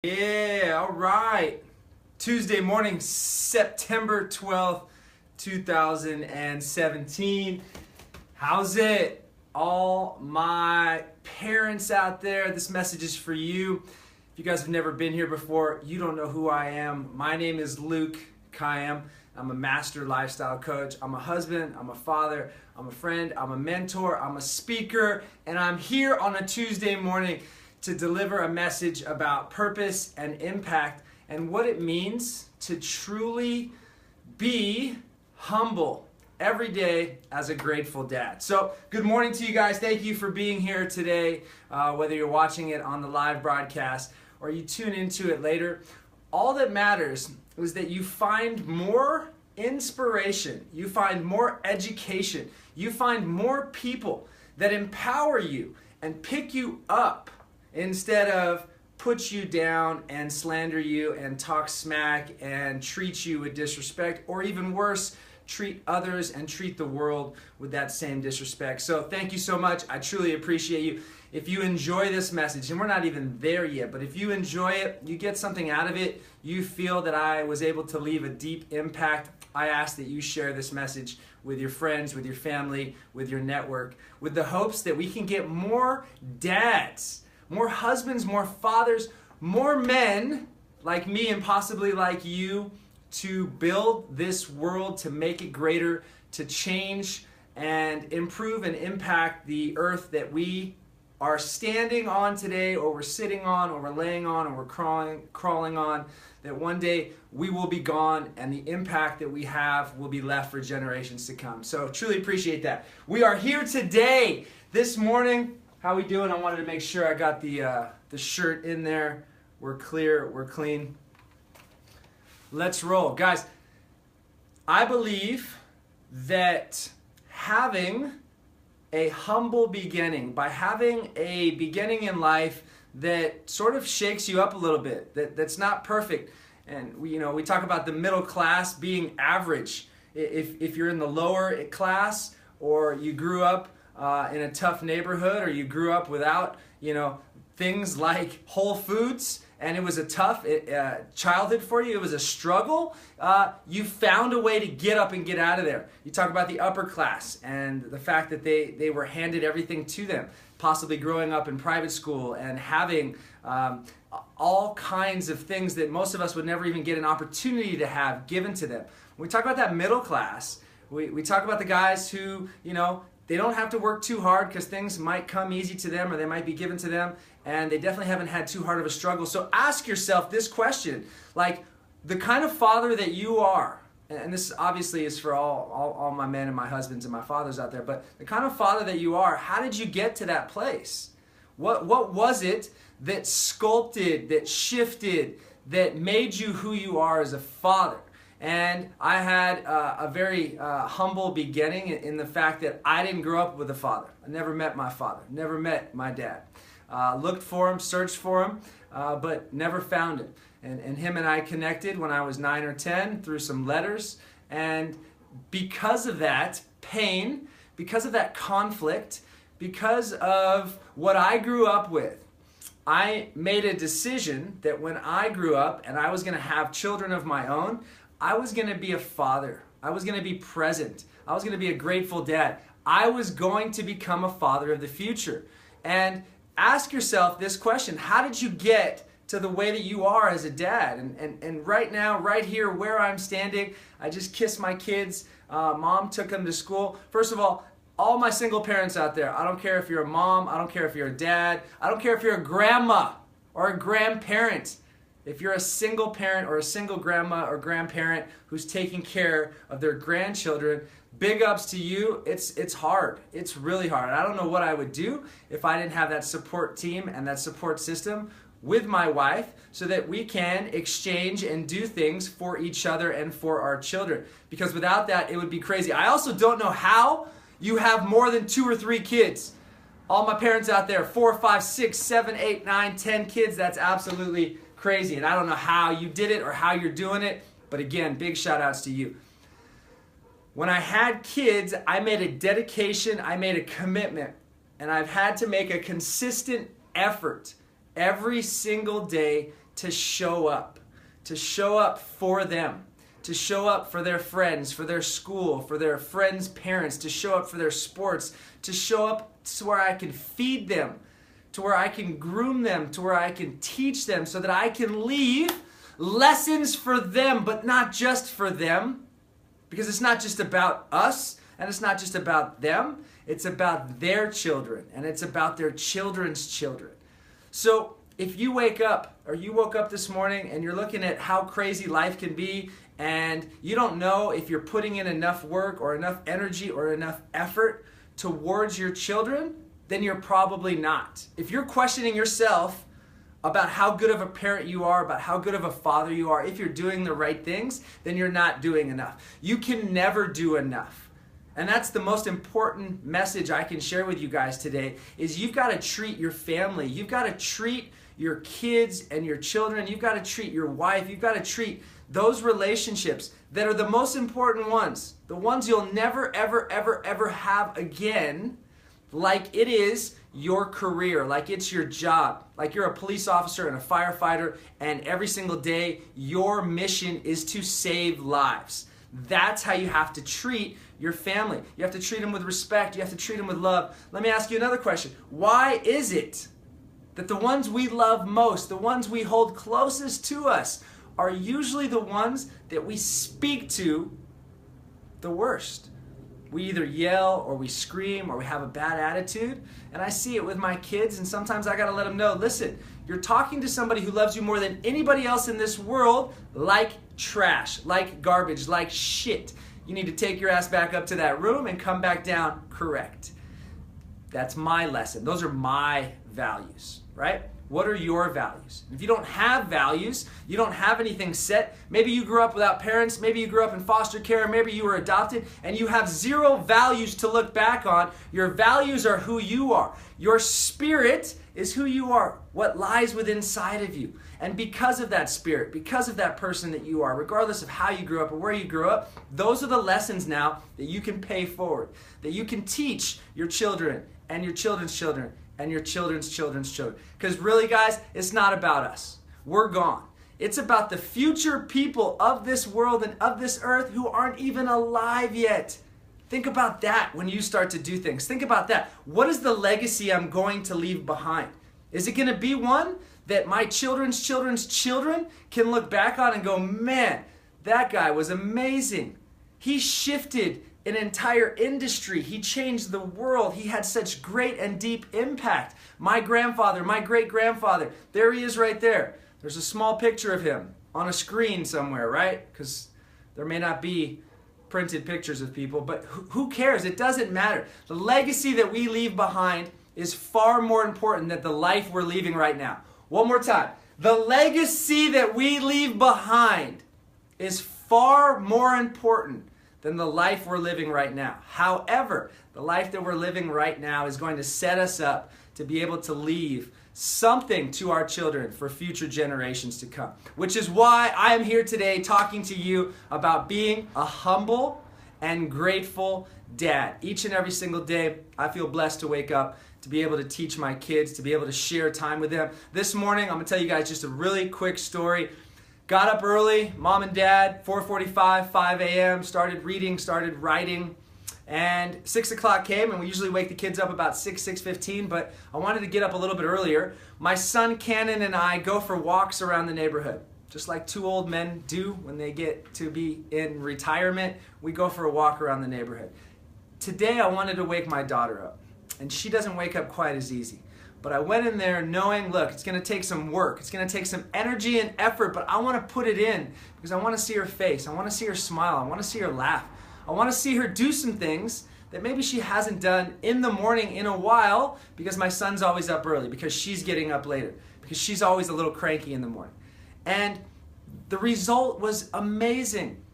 Yeah, all right. Tuesday morning, September 12th, 2017. How's it? All my parents out there, this message is for you. If you guys have never been here before, you don't know who I am. My name is Luke KAYYEM. I'm a master lifestyle coach. I'm a husband, I'm a father, I'm a friend, I'm a mentor, I'm a speaker, and I'm here on a Tuesday morning to deliver a message about purpose and impact and what it means to truly be humble every day as a grateful dad. So good morning to you guys. Thank you for being here today, whether you're watching it on the live broadcast or you tune into it later. All that matters is that you find more inspiration, you find more education, you find more people that empower you and pick you up instead of put you down and slander you and talk smack and treat you with disrespect, or even worse, treat others and treat the world with that same disrespect. So thank you so much. I truly appreciate you. If you enjoy this message, and we're not even there yet, but if you enjoy it, you get something out of it, you feel that I was able to leave a deep impact, I ask that you share this message with your friends, with your family, with your network, with the hopes that we can get more dads, more husbands, more fathers, more men like me and possibly like you to build this world, to make it greater, to change and improve and impact the earth that we are standing on today, or we're sitting on, or we're laying on, or we're crawling on, that one day we will be gone and the impact that we have will be left for generations to come. So truly appreciate that. We are here today, this morning. How we doing? I wanted to make sure I got the shirt in there. We're clear, we're clean. Let's roll. Guys, I believe that having a humble beginning, by having a beginning in life that sort of shakes you up a little bit, that's not perfect. And we talk about the middle class being average. If you're in the lower class, or you grew up in a tough neighborhood, or you grew up without, things like Whole Foods, and it was a tough childhood for you, it was a struggle, you found a way to get up and get out of there. You talk about the upper class and the fact that they were handed everything to them, possibly growing up in private school and having all kinds of things that most of us would never even get an opportunity to have given to them. When we talk about that middle class, we talk about the guys who, they don't have to work too hard because things might come easy to them, or they might be given to them, and they definitely haven't had too hard of a struggle. So ask yourself this question, like the kind of father that you are, and this obviously is for all my men and my husbands and my fathers out there, but the kind of father that you are, how did you get to that place? What was it that sculpted, that shifted, that made you who you are as a father? And I had a very humble beginning in the fact that I didn't grow up with a father. I never met my father, never met my dad. Looked for him, searched for him, but never found him. And him and I connected when I was 9 or 10 through some letters. And because of that pain, because of that conflict, because of what I grew up with, I made a decision that when I grew up and I was going to have children of my own, I was going to be a father. I was going to be present. I was going to be a grateful dad. I was going to become a father of the future. And ask yourself this question: how did you get to the way that you are as a dad? And right now, right here where I'm standing, I just kissed my kids. Mom took them to school. First of all my single parents out there, I don't care if you're a mom, I don't care if you're a dad, I don't care if you're a grandma or a grandparent. If you're a single parent or a single grandma or grandparent who's taking care of their grandchildren, big ups to you. It's hard. It's really hard. I don't know what I would do if I didn't have that support team and that support system with my wife, so that we can exchange and do things for each other and for our children. Because without that, it would be crazy. I also don't know how you have more than 2 or 3 kids. All my parents out there, 4, 5, 6, 7, 8, 9, 10 kids, that's absolutely crazy. And I don't know how you did it or how you're doing it, but again, big shout outs to you. When I had kids, I made a dedication, I made a commitment, and I've had to make a consistent effort every single day to show up for them, to show up for their friends, for their school, for their friends' parents, to show up for their sports, to show up to where I can feed them, to where I can groom them, to where I can teach them, so that I can leave lessons for them, but not just for them, because it's not just about us and it's not just about them, it's about their children and it's about their children's children. So if you wake up, or you woke up this morning and you're looking at how crazy life can be, and you don't know if you're putting in enough work or enough energy or enough effort towards your children, then you're probably not. If you're questioning yourself about how good of a parent you are, about how good of a father you are, if you're doing the right things, then you're not doing enough. You can never do enough. And that's the most important message I can share with you guys today, is you've got to treat your family. You've got to treat your kids and your children. You've got to treat your wife. You've got to treat those relationships that are the most important ones, the ones you'll never, ever, ever, ever have again, like it is your career, like it's your job, like you're a police officer and a firefighter, and every single day your mission is to save lives. That's how you have to treat your family. You have to treat them with respect. You have to treat them with love. Let me ask you another question. Why is it that the ones we love most, the ones we hold closest to us, are usually the ones that we speak to the worst? We either yell or we scream or we have a bad attitude. And I see it with my kids, and sometimes I gotta let them know, listen, you're talking to somebody who loves you more than anybody else in this world, like trash, like garbage, like shit. You need to take your ass back up to that room and come back down correct. That's my lesson. Those are my values, right? What are your values? If you don't have values, you don't have anything set. Maybe you grew up without parents, maybe you grew up in foster care, maybe you were adopted, and you have zero values to look back on. Your values are who you are. Your spirit is who you are, what lies within inside of you. And because of that spirit, because of that person that you are, regardless of how you grew up or where you grew up, those are the lessons now that you can pay forward, that you can teach your children and your children's children and your children's children's children. Because really, guys, it's not about us. We're gone. It's about the future people of this world and of this earth who aren't even alive yet. Think about that when you start to do things. Think about that. What is the legacy I'm going to leave behind? Is it going to be one that my children's children's children can look back on and go, man, that guy was amazing. He shifted an entire industry. He changed the world. He had such great and deep impact. My grandfather, my great-grandfather, there he is right there. There's a small picture of him on a screen somewhere, right? Because there may not be printed pictures of people, but who cares? It doesn't matter. The legacy that we leave behind is far more important than the life we're leaving right now. One more time. The legacy that we leave behind is far more important than the life we're living right now. However, the life that we're living right now is going to set us up to be able to leave something to our children for future generations to come. Which is why I am here today talking to you about being a humble and grateful dad. Each and every single day, I feel blessed to wake up, to be able to teach my kids, to be able to share time with them. This morning, I'm going to tell you guys just a really quick story. Got up early, mom and dad, 4:45, 5 a.m., started reading, started writing, and 6 o'clock came, and we usually wake the kids up about 6:15, but I wanted to get up a little bit earlier. My son Cannon and I go for walks around the neighborhood, just like two old men do when they get to be in retirement. We go for a walk around the neighborhood. Today I wanted to wake my daughter up, and she doesn't wake up quite as easy. But I went in there knowing, look, it's going to take some work. It's going to take some energy and effort, but I want to put it in because I want to see her face. I want to see her smile. I want to see her laugh. I want to see her do some things that maybe she hasn't done in the morning in a while because my son's always up early, because she's getting up later, because she's always a little cranky in the morning. And the result was amazing.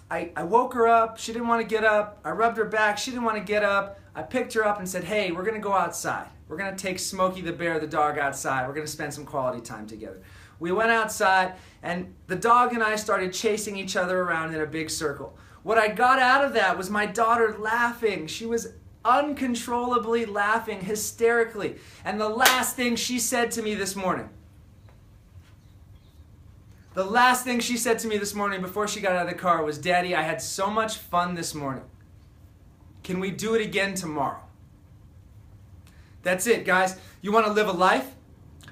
I woke her up. She didn't want to get up. I rubbed her back. She didn't want to get up. I picked her up and said, hey, we're going to go outside. We're going to take Smokey the bear, the dog, outside. We're going to spend some quality time together. We went outside, and the dog and I started chasing each other around in a big circle. What I got out of that was my daughter laughing. She was uncontrollably laughing, hysterically. And the last thing she said to me this morning, The last thing she said to me this morning before she got out of the car was, "Daddy, I had so much fun this morning. Can we do it again tomorrow?" That's it, guys. You want to live a life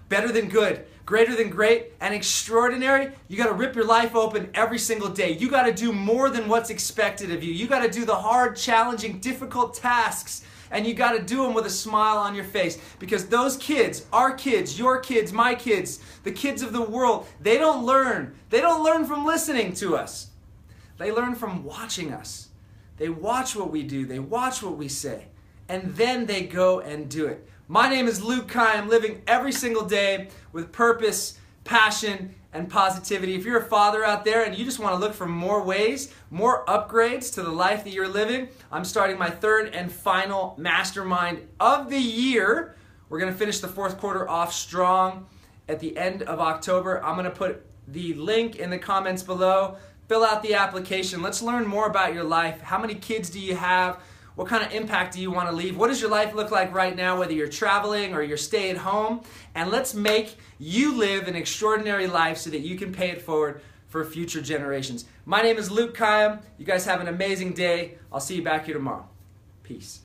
better than good, greater than great, and extraordinary? You got to rip your life open every single day. You got to do more than what's expected of you. You got to do the hard, challenging, difficult tasks, and you got to do them with a smile on your face, because those kids, our kids, your kids, my kids, the kids of the world, they don't learn. They don't learn from listening to us. They learn from watching us. They watch what we do. They watch what we say. And then they go and do it. My name is Luke KAYYEM, living every single day with purpose, passion, and positivity. If you're a father out there and you just want to look for more ways, more upgrades to the life that you're living, I'm starting my third and final mastermind of the year. We're going to finish the fourth quarter off strong at the end of October. I'm going to put the link in the comments below. Fill out the application. Let's learn more about your life. How many kids do you have? What kind of impact do you want to leave? What does your life look like right now, whether you're traveling or you're staying home? And let's make you live an extraordinary life so that you can pay it forward for future generations. My name is Luke KAYYEM. You guys have an amazing day. I'll see you back here tomorrow. Peace.